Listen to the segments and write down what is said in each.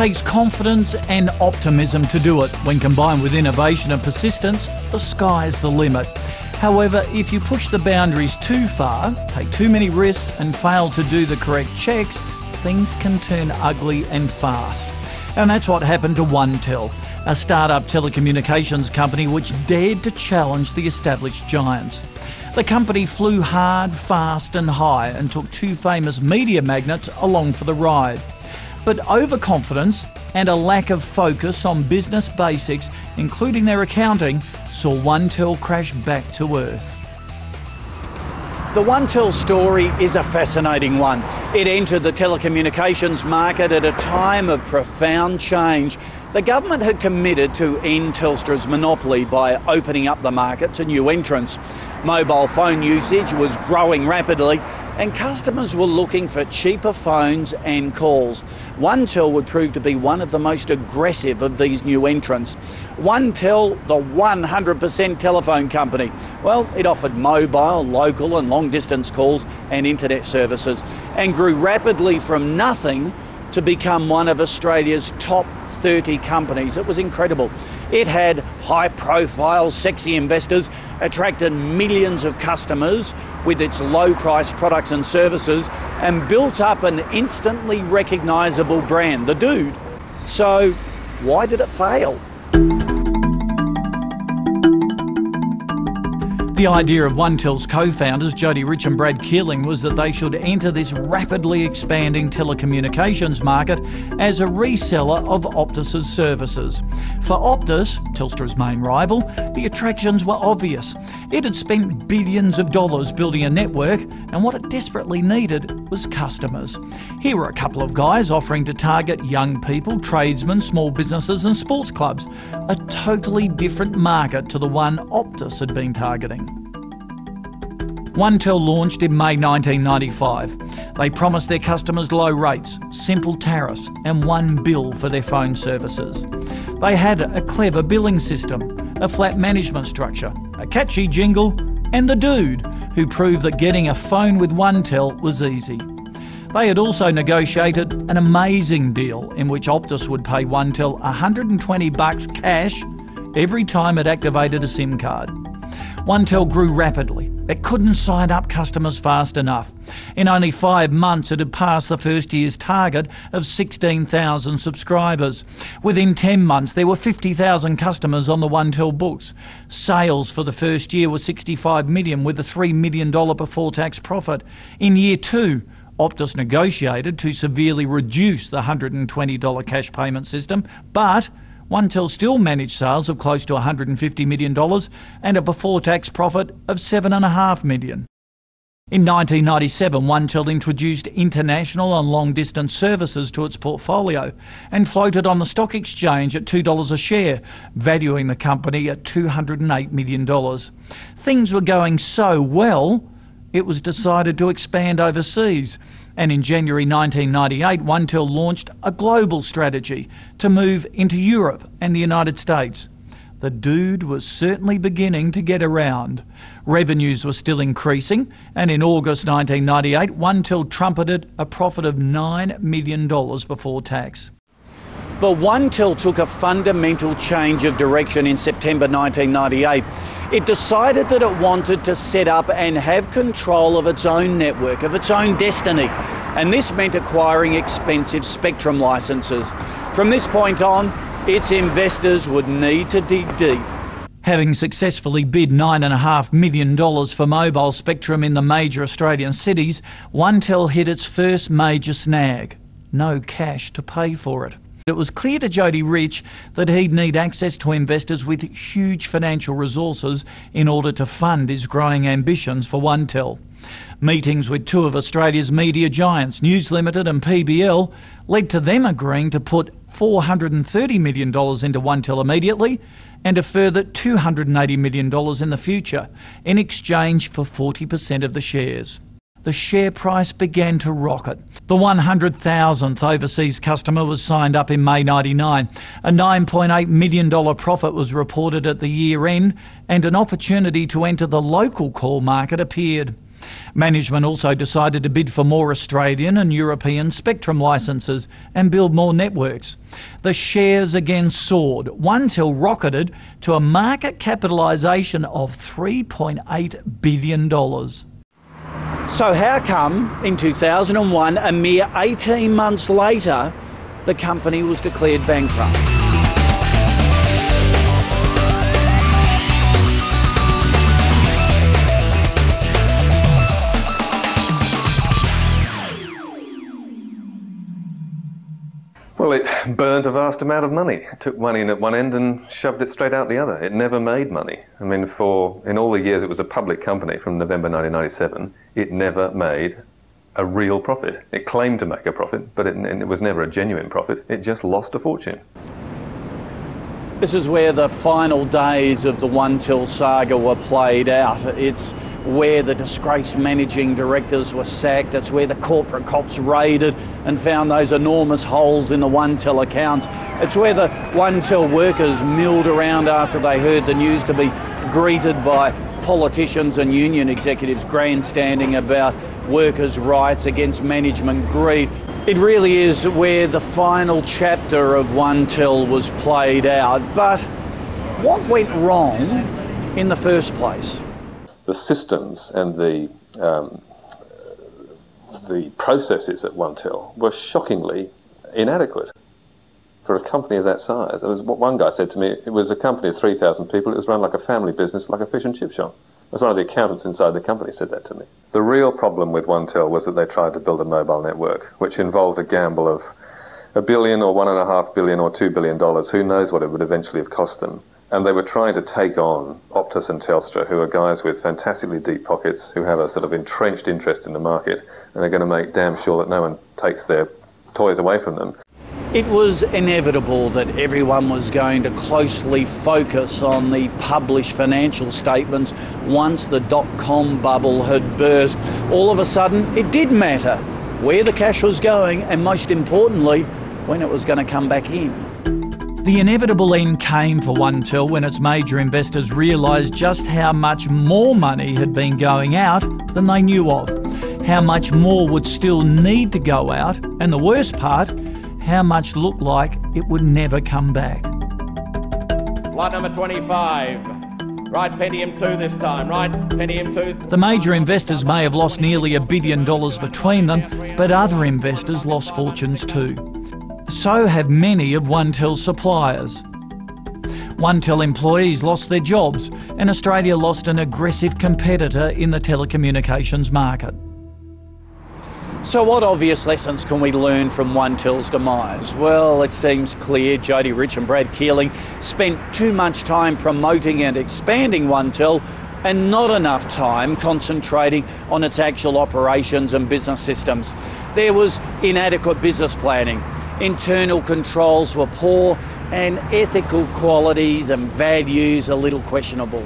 takes confidence and optimism to do it. When combined with innovation and persistence, the sky's the limit. However, if you push the boundaries too far, take too many risks and fail to do the correct checks, things can turn ugly and fast. And that's what happened to OneTel, a startup telecommunications company which dared to challenge the established giants. The company flew hard, fast and high and took two famous media magnates along for the ride. But overconfidence and a lack of focus on business basics, including their accounting, saw OneTel crash back to earth. The OneTel story is a fascinating one. It entered the telecommunications market at a time of profound change. The government had committed to end Telstra's monopoly by opening up the market to new entrants. Mobile phone usage was growing rapidly and customers were looking for cheaper phones and calls. OneTel would prove to be one of the most aggressive of these new entrants. OneTel, the 100% telephone company. Well, it offered mobile, local and long-distance calls and internet services and grew rapidly from nothing to become one of Australia's top 30 companies. It was incredible. It had high-profile, sexy investors, attracted millions of customers with its low-priced products and services, and built up an instantly recognisable brand, the Dude. So, why did it fail? The idea of OneTel's co-founders, Jody Rich and Brad Keeling, was that they should enter this rapidly expanding telecommunications market as a reseller of Optus's services. For Optus, Telstra's main rival, the attractions were obvious. It had spent billions of dollars building a network, and what it desperately needed was customers. Here were a couple of guys offering to target young people, tradesmen, small businesses and sports clubs. A totally different market to the one Optus had been targeting. OneTel launched in May 1995. They promised their customers low rates, simple tariffs and one bill for their phone services. They had a clever billing system, a flat management structure, a catchy jingle and the Dude, who proved that getting a phone with OneTel was easy. They had also negotiated an amazing deal in which Optus would pay OneTel $120 cash every time it activated a SIM card. OneTel grew rapidly. It couldn't sign up customers fast enough. In only 5 months, it had passed the first year's target of 16,000 subscribers. Within 10 months, there were 50,000 customers on the OneTel books. Sales for the first year were $65 million, with a $3 million before-tax profit. In year 2, Optus negotiated to severely reduce the $120 cash payment system, but OneTel still managed sales of close to $150 million and a before-tax profit of $7.5 million. In 1997, OneTel introduced international and long-distance services to its portfolio and floated on the stock exchange at $2 a share, valuing the company at $208 million. Things were going so well, it was decided to expand overseas. And in January 1998, OneTel launched a global strategy to move into Europe and the United States. The Dude was certainly beginning to get around. Revenues were still increasing, and in August 1998, OneTel trumpeted a profit of $9 million before tax. But OneTel took a fundamental change of direction in September 1998. It decided that it wanted to set up and have control of its own network, of its own destiny. And this meant acquiring expensive spectrum licenses. From this point on, its investors would need to dig deep. Having successfully bid $9.5 million for mobile spectrum in the major Australian cities, OneTel hit its first major snag: no cash to pay for it. It was clear to Jody Rich that he'd need access to investors with huge financial resources in order to fund his growing ambitions for OneTel. Meetings with two of Australia's media giants, News Limited and PBL, led to them agreeing to put $430 million into OneTel immediately and a further $280 million in the future in exchange for 40% of the shares. The share price began to rocket. The 100,000th overseas customer was signed up in May 99. A $9.8 million profit was reported at the year end, and an opportunity to enter the local call market appeared. Management also decided to bid for more Australian and European spectrum licences and build more networks. The shares again soared. OneTel rocketed to a market capitalisation of $3.8 billion. So how come in 2001, a mere 18 months later, the company was declared bankrupt? Well, it burnt a vast amount of money. It took money in at one end and shoved it straight out the other. It never made money. I mean, in all the years it was a public company from November 1997, it never made a real profit. It claimed to make a profit, but it was never a genuine profit. It just lost a fortune. This is where the final days of the OneTel saga were played out. It's where the disgraced managing directors were sacked. It's where the corporate cops raided and found those enormous holes in the OneTel accounts. It's where the OneTel workers milled around after they heard the news to be greeted by politicians and union executives grandstanding about workers' rights against management greed. It really is where the final chapter of OneTel was played out. But what went wrong in the first place? The systems and the processes at OneTel were shockingly inadequate for a company of that size. It was what one guy said to me. It was a company of 3,000 people. It was run like a family business, like a fish and chip shop. It was one of the accountants inside the company said that to me. The real problem with OneTel was that they tried to build a mobile network, which involved a gamble of $1 billion or $1.5 billion or $2 billion. Who knows what it would eventually have cost them. And they were trying to take on Optus and Telstra, who are guys with fantastically deep pockets, who have a sort of entrenched interest in the market, and are going to make damn sure that no one takes their toys away from them. It was inevitable that everyone was going to closely focus on the published financial statements once the dot-com bubble had burst. All of a sudden, it did matter where the cash was going and, most importantly, when it was going to come back in. The inevitable end came for OneTel when its major investors realised just how much more money had been going out than they knew of, how much more would still need to go out, and the worst part, how much looked like it would never come back. Lot number 25. Right, Pentium 2 this time. Right, Pentium 2. The major investors may have lost nearly $1 billion between them, but other investors lost fortunes too. So have many of OneTel's suppliers. OneTel employees lost their jobs, and Australia lost an aggressive competitor in the telecommunications market. So what obvious lessons can we learn from OneTel's demise? Well, it seems clear Jody Rich and Brad Keeling spent too much time promoting and expanding OneTel and not enough time concentrating on its actual operations and business systems. There was inadequate business planning. Internal controls were poor and ethical qualities and values a little questionable.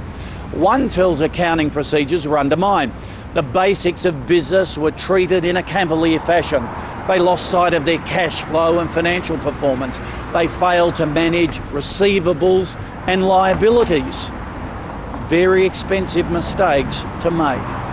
OneTel's accounting procedures were undermined. The basics of business were treated in a cavalier fashion. They lost sight of their cash flow and financial performance. They failed to manage receivables and liabilities. Very expensive mistakes to make.